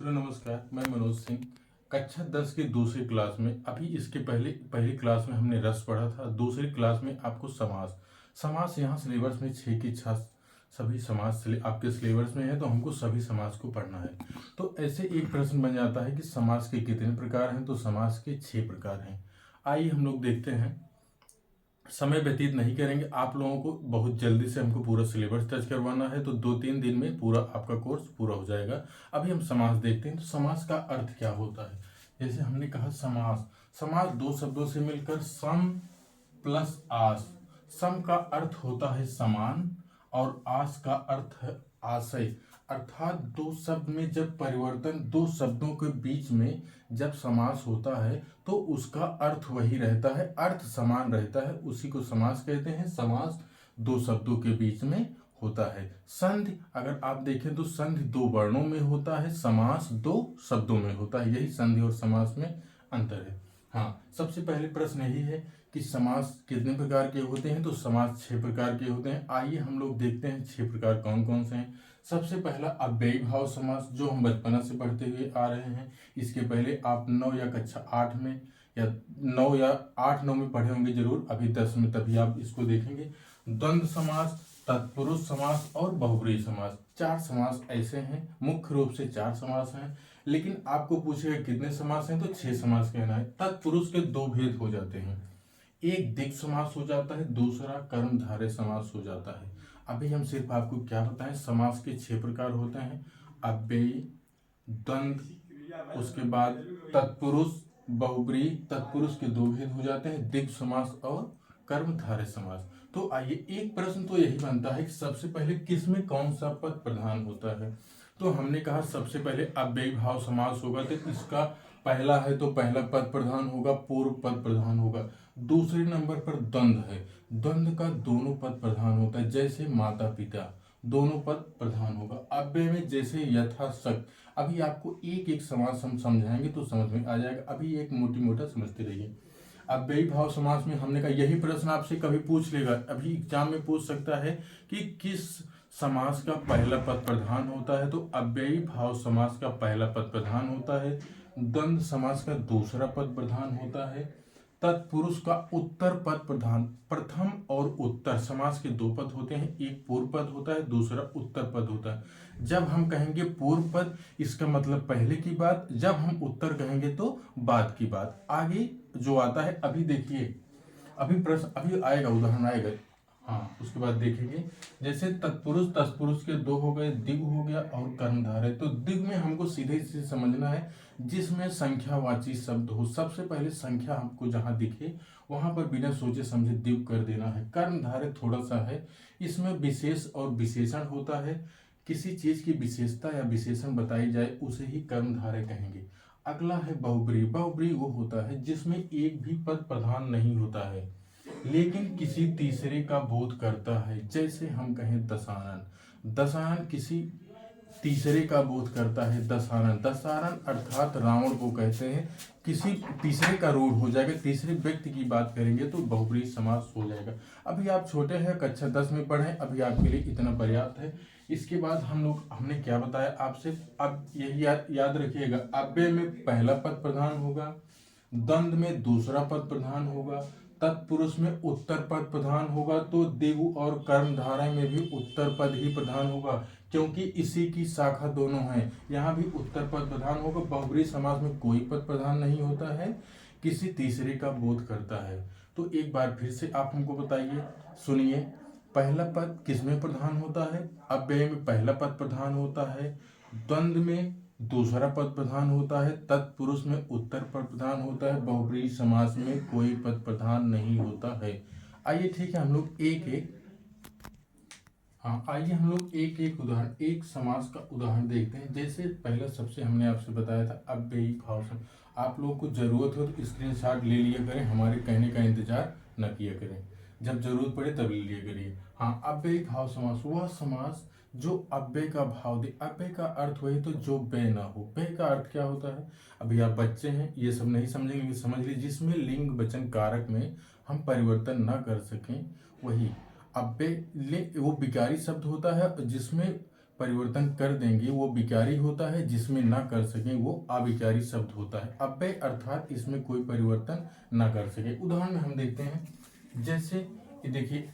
नमस्कार, मैं मनोज सिंह। कक्षा 10 की दूसरी क्लास में अभी इसके पहले पहली क्लास में हमने रस पढ़ा था। दूसरी क्लास में आपको समास समास यहाँ सिलेबस में 6 की 6 सभी समास आपके सिलेबस में है, तो हमको सभी समास को पढ़ना है। तो ऐसे एक प्रश्न बन जाता है कि समास के कितने प्रकार हैं, तो समास के 6 प्रकार हैं। आइए हम लोग देखते हैं। समय व्यतीत नहीं करेंगे, आप लोगों को बहुत जल्दी से हमको पूरा सिलेबस टच करवाना है, तो 2-3 दिन में पूरा आपका कोर्स पूरा हो जाएगा। अभी हम समास देखते हैं। तो समास का अर्थ क्या होता है। जैसे हमने कहा समास समास दो शब्दों से मिलकर सम प्लस आस। सम का अर्थ होता है समान और आस का अर्थ है आशय। अर्थात दो शब्द में जब परिवर्तन, दो शब्दों के बीच में जब समास होता है तो उसका अर्थ वही रहता है, अर्थ समान रहता है, उसी को समास कहते हैं। समास दो शब्दों के बीच में होता है। संधि अगर आप देखें तो संधि दो वर्णों में होता है, समास दो शब्दों में होता है। यही संधि और समास में अंतर है। हाँ, सबसे पहले प्रश्न यही है कि समास कितने प्रकार के होते हैं, तो समास 6 प्रकार के होते हैं। आइए हम लोग देखते हैं 6 प्रकार कौन कौन से हैं। सबसे पहला अव्ययी भाव समास, जो हम बचपना से पढ़ते हुए आ रहे हैं। इसके पहले आप 9 या कक्षा 8 में या 9 या 8-9 में पढ़े होंगे जरूर, अभी 10 में, तभी आप इसको देखेंगे। द्वंद्व समास, तत्पुरुष समास और बहुब्रीहि समास, 4 समास ऐसे हैं। मुख्य रूप से 4 समास हैं, लेकिन आपको पूछेगा कितने समास हैं, तो 6 समास कहना है। तत्पुरुष के 2 भेद हो जाते हैं, एक दिक् समास हो जाता है, दूसरा कर्मधारय समास हो जाता है। अभी हम सिर्फ आपको क्या बताएं, समास के 6 प्रकार होते हैं। अव्ययी, द्वंद्व, उसके बाद तत्पुरुष, बहुब्रीहि। तत्पुरुष के 2 भेद हो जाते हैं, दिक् समास और कर्मधारय समास। तो आइए, एक प्रश्न तो यही बनता है कि सबसे पहले किसमें कौन सा पद प्रधान होता है। तो हमने कहा सबसे पहले अव्ययी भाव समास होगा, तो इसका पहला है तो पहला पद प्रधान होगा, पूर्व पद प्रधान होगा। दूसरे नंबर पर द्वंद्व है, द्वंद्व का दोनों पद प्रधान होता है, जैसे माता पिता, दोनों पद प्रधान होगा। अव्यय में जैसे यथाशक्त। अभी आपको एक एक समास हम समझाएंगे तो समझ में आ जाएगा, अभी एक मोटी मोटा समझते रहिए। अव्ययी भाव समास में हमने कहा, यही प्रश्न आपसे कभी पूछ लेगा, अभी एग्जाम में पूछ सकता है कि किस समास का पहला पद प्रधान होता है, तो अव्ययी भाव समास का पहला पद प्रधान होता है, द्वंद्व समास का दूसरा पद प्रधान होता है, तत्पुरुष का उत्तर पद प्रधान। प्रथम और उत्तर समास के 2 पद होते हैं, एक पूर्व पद होता है, दूसरा उत्तर पद होता है। जब हम कहेंगे पूर्व पद, इसका मतलब पहले की बात, जब हम उत्तर कहेंगे तो बाद की बात। आगे जो आता है, अभी देखिए, अभी प्रश्न अभी आएगा, उदाहरण आएगा। हाँ, उसके बाद देखेंगे। जैसे तत्पुरुष, तत्पुरुष के 2 हो गए, दिग हो गया और कर्मधारय। तो दिग में हमको सीधे सीधे समझना है जिसमें संख्यावाची शब्द हो। सबसे पहले संख्या हमको जहां दिखे वहां पर बिना सोचे समझे दिग कर देना है। कर्मधारय थोड़ा सा है, इसमें विशेष और विशेषण होता है। किसी चीज की विशेषता या विशेषण बताई जाए उसे ही कर्मधारय कहेंगे। अगला है बहुब्रीहि। बहुब्रीहि वो होता है जिसमें एक भी पद प्रधान नहीं होता है, लेकिन किसी तीसरे का बोध करता है। जैसे हम कहें दशानन, दशानन किसी तीसरे का बोध करता है। दशानन, दशानन अर्थात रावण को कहते हैं, किसी तीसरे का रूढ़ हो जाएगा, तीसरे व्यक्ति की बात करेंगे तो बहुब्रीहि समास हो जाएगा। अभी आप छोटे हैं, कक्षा 10 में पढ़े, अभी आपके लिए इतना पर्याप्त है। इसके बाद हमने क्या बताया आपसे, अब यही याद रखिएगा। अव्यय में पहला पद प्रधान होगा, द्वंद्व में दूसरा पद प्रधान होगा, तत्पुरुष में उत्तर पद प्रधान होगा, तो दिगु और कर्मधारय में भी उत्तर पद ही प्रधान होगा, क्योंकि इसी की शाखा दोनों हैं। यहाँ भी उत्तर पद प्रधान होगा। बहुब्रीहि समास में कोई पद प्रधान नहीं होता है, किसी तीसरे का बोध करता है। तो एक बार फिर से आप हमको बताइए, सुनिए। पहला पद किसमें प्रधान होता है, अव्यय में पहला पद प्रधान होता है, द्वंद्व में दूसरा पद प्रधान होता है, तत्पुरुष में उत्तर पद प्रधान होता है, बहुब्रीहि समास में कोई पद प्रधान नहीं होता है। आइए ठीक है, हम लोग एक एक आइए हम लोग एक एक उदाहरण, एक समास का उदाहरण देखते हैं। जैसे पहला सबसे हमने आपसे बताया था अव्ययी भाव समास। आप लोगों को जरूरत हो तो स्क्रीनशॉट ले लिया करें, हमारे कहने का इंतजार न किया करें, जब जरूरत पड़े तब ले लिया करिए। हाँ, अव्ययी भाव समास वह समास जो अव्यय का भाव दे। अव्यय का अर्थ वही तो जो व्यय ना हो। व्यय का अर्थ क्या होता है, अभी आप बच्चे हैं, ये सब नहीं समझेंगे, समझ लीजिए जिसमें लिंग वचन कारक में हम परिवर्तन ना कर सकें, वही अव्यय। वो विकारी शब्द होता है जिसमें परिवर्तन कर देंगे वो विकारी होता है, जिसमें ना कर सकें वो अविकारी शब्द होता है। अव्यय अर्थात इसमें कोई परिवर्तन ना कर सके। उदाहरण में हम देखते हैं, जैसे कि देखिए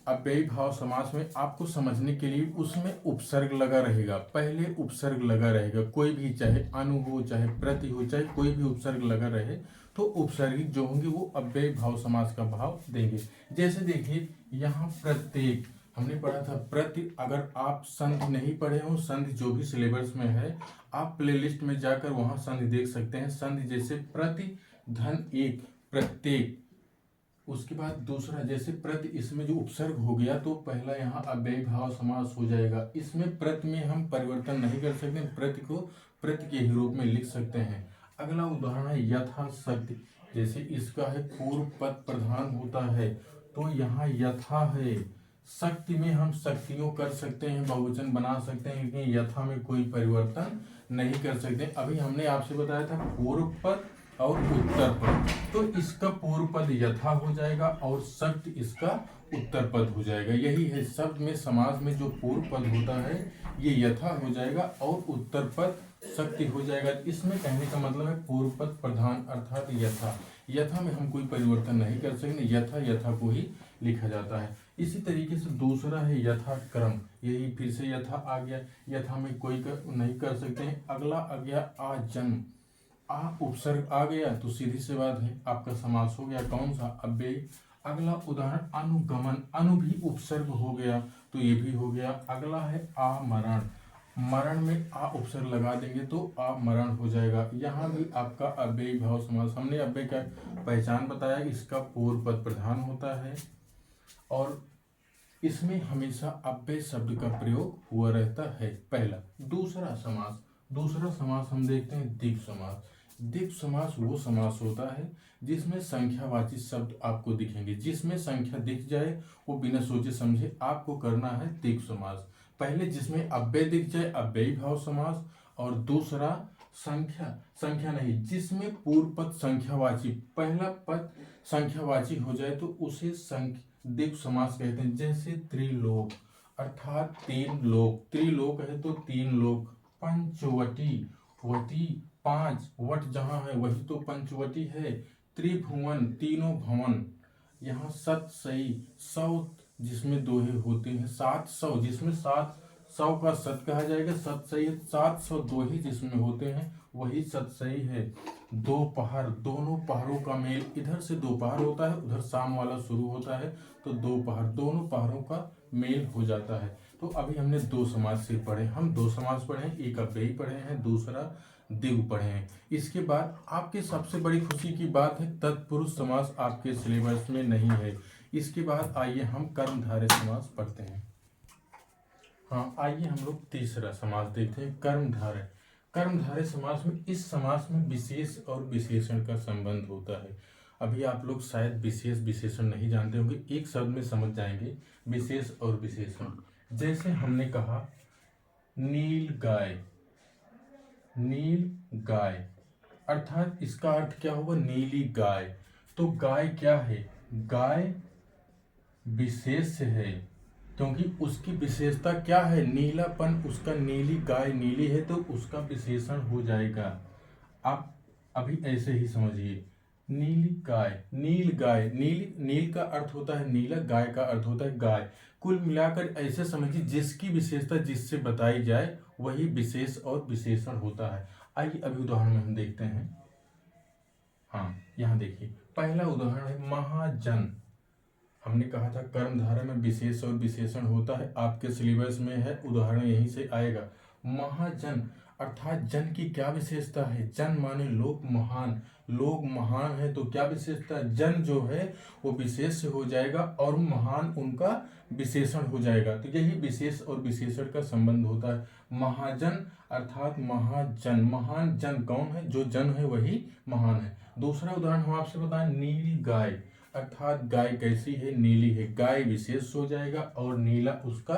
अव्ययी भाव समास में आपको समझने के लिए उसमें उपसर्ग लगा रहेगा, पहले उपसर्ग लगा रहेगा, कोई भी चाहे अनु हो, चाहे प्रति हो, चाहे कोई भी उपसर्ग लगा रहे तो उपसर्गिक जो होंगे वो अव्ययी भाव समास का भाव देंगे। जैसे देखिए यहाँ प्रत्येक हमने पढ़ा था, प्रति, अगर आप संधि नहीं पढ़े हो, संधि जो भी सिलेबस में है आप प्लेलिस्ट में जाकर वहां संधि देख सकते हैं। संधि जैसे प्रति धन एक, प्रत्येक। उसके बाद दूसरा जैसे प्रति, इसमें जो उपसर्ग हो गया तो पहला यहाँ अव्ययी भाव समास हो जाएगा। इसमें प्रति में हम परिवर्तन नहीं कर सकते, प्रति को प्रति के ही रूप में लिख सकते हैं। अगला उदाहरण है यथाशक्ति, जैसे इसका है पूर्व पद प्रधान होता है तो यहाँ यथा है। शक्ति में हम शक्तियों कर सकते हैं, बहुवचन बना सकते हैं, लेकिन यथा में कोई परिवर्तन नहीं कर सकते। अभी हमने आपसे बताया था पूर्व पद और उत्तर पद, तो इसका पूर्व पद यथा हो जाएगा और शक्ति इसका उत्तर पद हो जाएगा। यही है शब्द में समास में जो पूर्व पद होता है ये यथा हो जाएगा और उत्तर पद शक्ति हो जाएगा। इसमें कहने का मतलब है पूर्व पद प्रधान अर्थात यथा। यथा में हम कोई परिवर्तन नहीं कर सकते, यथा यथा को ही लिखा जाता है। इसी तरीके से दूसरा है यथाक्रम, यही फिर से यथा आ गया, यथा में कोई नहीं कर सकते हैं। अगला आ गया आजन्म, आ उपसर्ग आ गया तो सीधी सी बात है आपका समास हो गया, कौन सा, अव्ययी। अगला उदाहरण अनुगमन, अनु भी उपसर्ग हो गया तो ये भी हो गया। अगला है आमरण, मरण में आ उपसर्ग लगा देंगे तो आमरण हो जाएगा। यहाँ भी आपका अव्ययी भाव समास। हमने अव्यय का पहचान बताया, इसका पूर्व पद प्रधान होता है और इसमें हमेशा अव्यय शब्द का प्रयोग हुआ रहता है, पहला। दूसरा समास हम देखते हैं द्विगु समास। द्विगु समास वो समास होता है जिसमें संख्यावाची शब्द आपको दिखेंगे, जिसमें संख्या दिख जाए वो बिना सोचे समझे आपको करना है द्विगु समास। पहले जिसमें अव्यय दिख जाए अव्ययी भाव समास, और दूसरा संख्या नहीं, जिसमें पूर्व पद संख्यावाची, पहला पद संख्यावाची हो जाए तो उसे द्विगु समास कहते हैं। जैसे त्रिलोक अर्थात तीन लोक, त्रिलोक है तो तीन लोक। पंचवटी, वटी पांच, वट जहां है वही तो पंचवटी है। त्रिभुवन, तीनों भवन। यहाँ सतसई, सौ जिसमें दोहे होते हैं, 700 जिसमें 700 का सत कहा जाएगा सतसई, 700 दोहे जिसमें होते हैं वही सतसई है। दोपहर, दोनों पहरों का मेल, इधर से दोपहर होता है उधर शाम वाला शुरू होता है तो दोपहर, दोनों पहरों का मेल हो जाता है। तो अभी हमने दो समास सिर्फ पढ़े, हम दो समास पढ़े हैं, एक अव्ययी पढ़े हैं, दूसरा द्विगु पढ़े हैं। इसके बाद आपके सबसे बड़ी खुशी की बात है तत्पुरुष समास आपके सिलेबस में नहीं है। इसके बाद आइए हम कर्मधारय समास पढ़ते हैं। हाँ, आइए हम लोग तीसरा समास देखते हैं, कर्मधारय। कर्मधारय समास में, इस समास में विशेष और विशेषण का संबंध होता है। अभी आप लोग शायद विशेष विशेषण नहीं जानते होंगे, एक शब्द में समझ जाएंगे विशेष और विशेषण। जैसे हमने कहा नील गाय, नील गाय अर्थात इसका अर्थ क्या होगा, नीली गाय। तो गाय क्या है, गाय विशेष है क्योंकि उसकी विशेषता क्या है, नीलापन, उसका, नीली गाय नीली है तो उसका विशेषण हो जाएगा। आप अभी ऐसे ही समझिए, नीली गाय, नील गाय, नील का अर्थ होता है नीला, गाय का अर्थ होता है गाय। कुल मिलाकर ऐसे समझिए जिसकी विशेषता जिससे बताई जाए वही विशेष और विशेषण होता है। आइए अभी उदाहरण में हम देखते हैं। हाँ, यहाँ देखिए पहला उदाहरण है महाजन। हमने कहा था कर्मधारय में विशेष और विशेषण होता है, आपके सिलेबस में है, उदाहरण यहीं से आएगा। महाजन अर्थात जन की क्या विशेषता है, जन माने लोग महान, लोग महान है तो क्या विशेषता, जन जो है वो विशेष से हो जाएगा और महान उनका विशेषण हो जाएगा। तो यही विशेष और विशेषण का संबंध होता है। महाजन अर्थात महाजन, महान जन कौन है, जो जन है वही महान है। दूसरा उदाहरण हम आपसे बताएं, नीली गाय अर्थात गाय कैसी है, नीली है, गाय विशेष हो जाएगा और नीला उसका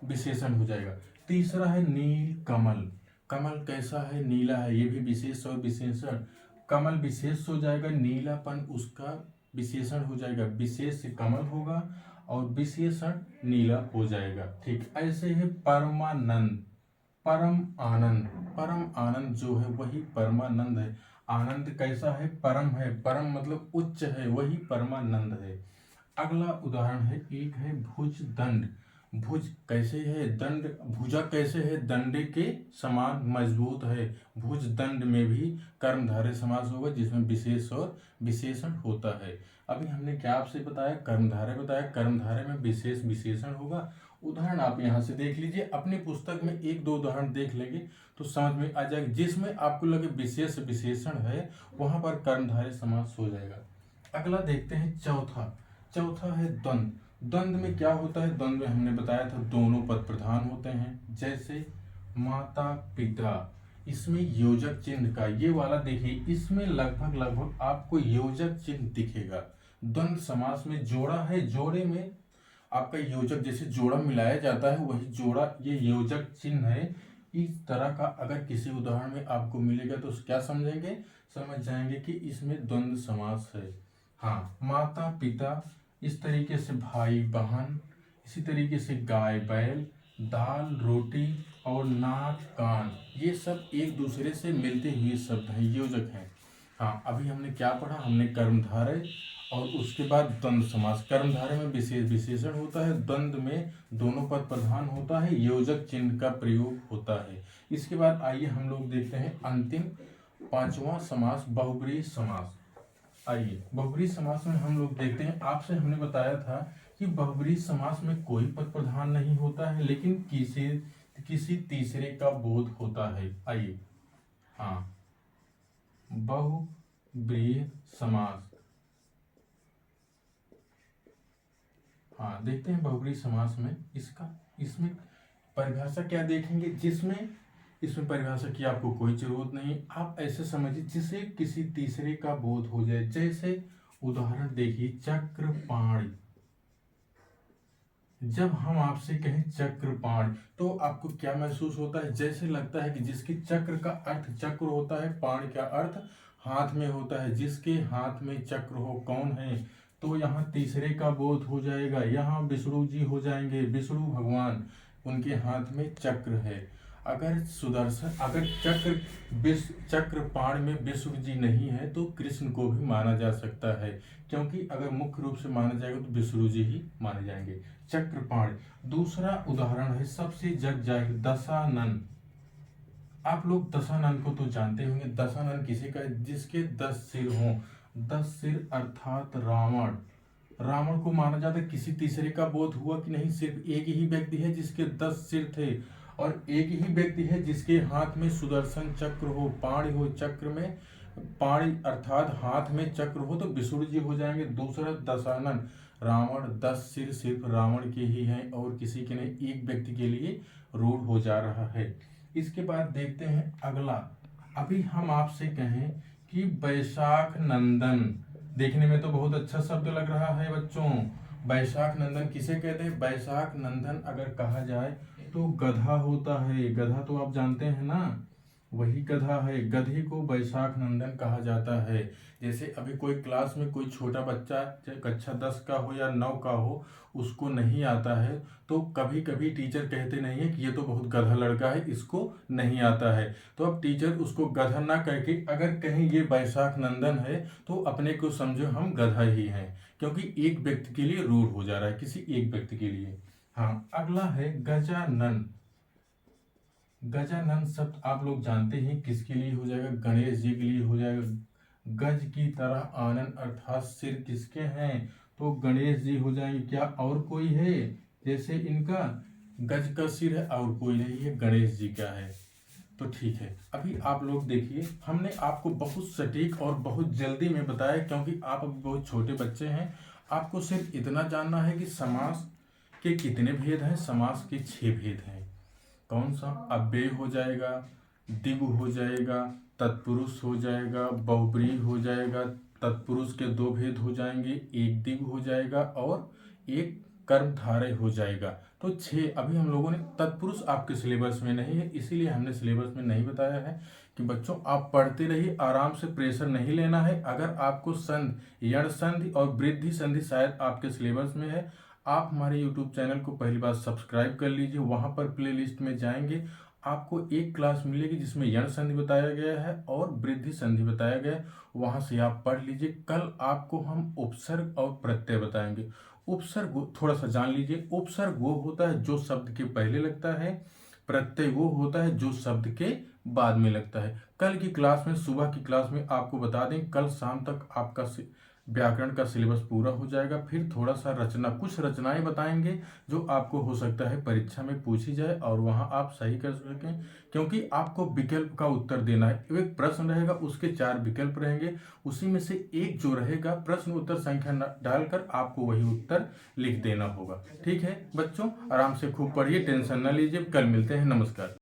विशेषण हो जाएगा। तीसरा है नील कमल, कमल कैसा है, नीला है, ये भी विशेष और विशेषण। कमल विशेष हो जाएगा, नीलापन उसका विशेषण हो जाएगा, विशेष से कमल होगा और विशेषण नीला हो जाएगा। ठीक ऐसे है परमानंद, परम आनंद, परम आनंद जो है वही परमानंद है। आनंद कैसा है? परम है, परम मतलब उच्च है, वही परमानंद है। अगला उदाहरण है, एक है भुज दंड। भुज कैसे है? दंड, भुजा कैसे है? दंडे के समान मजबूत है। भुज दंड में भी कर्मधारय समास होगा जिसमें विशेष और विशेषण होता है। अभी हमने क्या आपसे बताया? कर्मधारय बताया, कर्मधारय में विशेष विशेषण होगा। उदाहरण आप यहाँ से देख लीजिए, अपनी पुस्तक में एक दो उदाहरण देख लेंगे तो समझ में आ जाएगा। जिसमें आपको लगे विशेष विशेषण है वहां पर कर्मधारय समास हो जाएगा। अगला देखते हैं चौथा। चौथा है द्वंद। द्वंद में क्या होता है? द्वंद में हमने बताया था दोनों पद प्रधान होते हैं, जैसे माता पिता। इसमें योजक चिन्ह का ये वाला देखिए, इसमें लगभग लगभग आपको योजक चिन्ह दिखेगा। द्वंद समास में जोड़ा है, जोड़े में आपका योजक, जैसे जोड़ा मिलाया जाता है वही जोड़ा ये योजक चिन्ह है। इस तरह का अगर किसी उदाहरण में आपको मिलेगा तो क्या समझेंगे? समझ जाएंगे कि इसमें द्वंद्व समास है। हाँ, माता पिता, इस तरीके से भाई बहन, इसी तरीके से गाय बैल, दाल रोटी और नाक कान, ये सब एक दूसरे से मिलते हुए शब्द हैं, योजक हैं। हाँ, अभी हमने क्या पढ़ा? हमने कर्मधारय और उसके बाद द्वंद्व समास। कर्मधारय में विशेष विशेषण होता है, द्वंद्व में दोनों पद प्रधान होता है, योजक चिन्ह का प्रयोग होता है। इसके बाद आइए हम लोग देखते हैं अंतिम पांचवा समास, बहुब्रीहि समास। आइए बहुब्रीहि समास में हम लोग देखते हैं, आपसे हमने बताया था कि बहुब्रीहि समास में कोई पद प्रधान नहीं होता है, लेकिन किसी तीसरे का बोध होता है। आइए, हाँ, बहुब्रीहि समास। हाँ, देखते हैं बहुब्रीहि समास में इसमें परिभाषा क्या देखेंगे, जिसमें इसमें परिभाषा की आपको कोई जरूरत नहीं। आप ऐसे समझिए जिसे किसी तीसरे का बोध हो जाए। जैसे उदाहरण देखिए, चक्रपाणि। जब हम आपसे कहें चक्रपाणि तो आपको क्या महसूस होता है? जैसे लगता है कि जिसके चक्र का अर्थ चक्र होता है, पाणि का अर्थ हाथ में होता है, जिसके हाथ में चक्र हो, कौन है? तो यहाँ तीसरे का बोध हो जाएगा। यहाँ विष्णु जी हो जाएंगे, विष्णु भगवान, उनके हाथ में चक्र है। अगर सुदर्शन, अगर चक्रपाण में विष्णु जी नहीं है तो कृष्ण को भी माना जा सकता है, क्योंकि अगर मुख्य रूप से माना जाएगा तो विष्णु जी ही माने जाएंगे। चक्रपाण। दूसरा उदाहरण है सबसे जग जाहिर, दशानन। आप लोग दशानन को तो जानते होंगे। दशानन किसी का? जिसके 10 सिर हों। 10 सिर अर्थात रावण। रावण को माना जाता है। किसी तीसरे का बोध हुआ कि नहीं? सिर्फ एक ही व्यक्ति है जिसके 10 सिर थे, और एक ही व्यक्ति है जिसके हाथ में सुदर्शन चक्र हो, पाणि हो, चक्र में पाणि अर्थात हाथ में चक्र हो, तो विष्णु जी हो जाएंगे। दूसरा दशानन, रावण, 10 सिर सिर्फ रावण के ही हैं और किसी के नहीं, एक व्यक्ति के लिए रूढ़ हो जा रहा है। इसके बाद देखते हैं अगला। अभी हम आपसे कहें कि वैशाख नंदन, देखने में तो बहुत अच्छा शब्द लग रहा है बच्चों। वैशाख नंदन किसे कहते हैं? वैशाख नंदन अगर कहा जाए तो गधा होता है। गधा तो आप जानते हैं ना, वही गधा है। गधे को वैशाख नंदन कहा जाता है। जैसे अभी कोई क्लास में कोई छोटा बच्चा, चाहे कक्षा 10 का हो या 9 का हो, उसको नहीं आता है तो कभी कभी टीचर कहते नहीं है कि ये तो बहुत गधा लड़का है, इसको नहीं आता है। तो अब टीचर उसको गधा ना करके अगर कहें ये वैशाख नंदन है तो अपने को समझो हम गधा ही हैं, क्योंकि एक व्यक्ति के लिए रूढ़ हो जा रहा है, किसी एक व्यक्ति के लिए। हाँ, अगला है गजानन। गजानन शब्द आप लोग जानते हैं किसके लिए हो जाएगा? गणेश जी के लिए हो जाएगा। गज की तरह आनन अर्थात सिर किसके हैं? तो गणेश जी हो जाएंगे। क्या और कोई है? जैसे इनका गज का सिर है और कोई नहीं है, गणेश जी का है। तो ठीक है, अभी आप लोग देखिए, हमने आपको बहुत सटीक और बहुत जल्दी में बताया, क्योंकि आप अभी बहुत छोटे बच्चे हैं। आपको सिर्फ इतना जानना है कि समास के कितने भेद हैं। समास के 6 भेद हैं। कौन सा? अव्यय हो जाएगा, द्विगु हो जाएगा, तत्पुरुष हो जाएगा, बहुब्रीहि हो जाएगा, तत्पुरुष के 2 भेद हो जाएंगे, एक द्विगु हो जाएगा और एक कर्मधारय हो जाएगा। तो 6। अभी हम लोगों ने तत्पुरुष आपके सिलेबस में नहीं है, इसीलिए हमने सिलेबस में नहीं बताया है कि बच्चों आप पढ़ते रहिए, आराम से, प्रेशर नहीं लेना है। अगर आपको संधि, यण संधि और वृद्धि संधि शायद आपके सिलेबस में है, आप हमारे यूट्यूब चैनल को पहली बार सब्सक्राइब कर लीजिए। वहाँ पर प्लेलिस्ट में जाएंगे, आपको एक क्लास मिलेगी जिसमें यण संधि बताया गया है और वृद्धि संधि बताया गया है। वहाँ से आप पढ़ लीजिए। कल आपको हम उपसर्ग और प्रत्यय बताएंगे। उपसर्ग थोड़ा सा जान लीजिए। उपसर्ग वो होता है जो शब्द के पहले लगता है, प्रत्यय वो होता है जो शब्द के बाद में लगता है। कल की क्लास में, सुबह की क्लास में आपको बता दें, कल शाम तक आपका व्याकरण का सिलेबस पूरा हो जाएगा। फिर थोड़ा सा रचना, कुछ रचनाएं बताएंगे जो आपको हो सकता है परीक्षा में पूछी जाए और वहां आप सही कर सकें, क्योंकि आपको विकल्प का उत्तर देना है। एक प्रश्न रहेगा, उसके 4 विकल्प रहेंगे, उसी में से एक जो रहेगा प्रश्न उत्तर संख्या डालकर आपको वही उत्तर लिख देना होगा। ठीक है बच्चों, आराम से खूब पढ़िए, टेंशन न लीजिए। कल मिलते हैं, नमस्कार।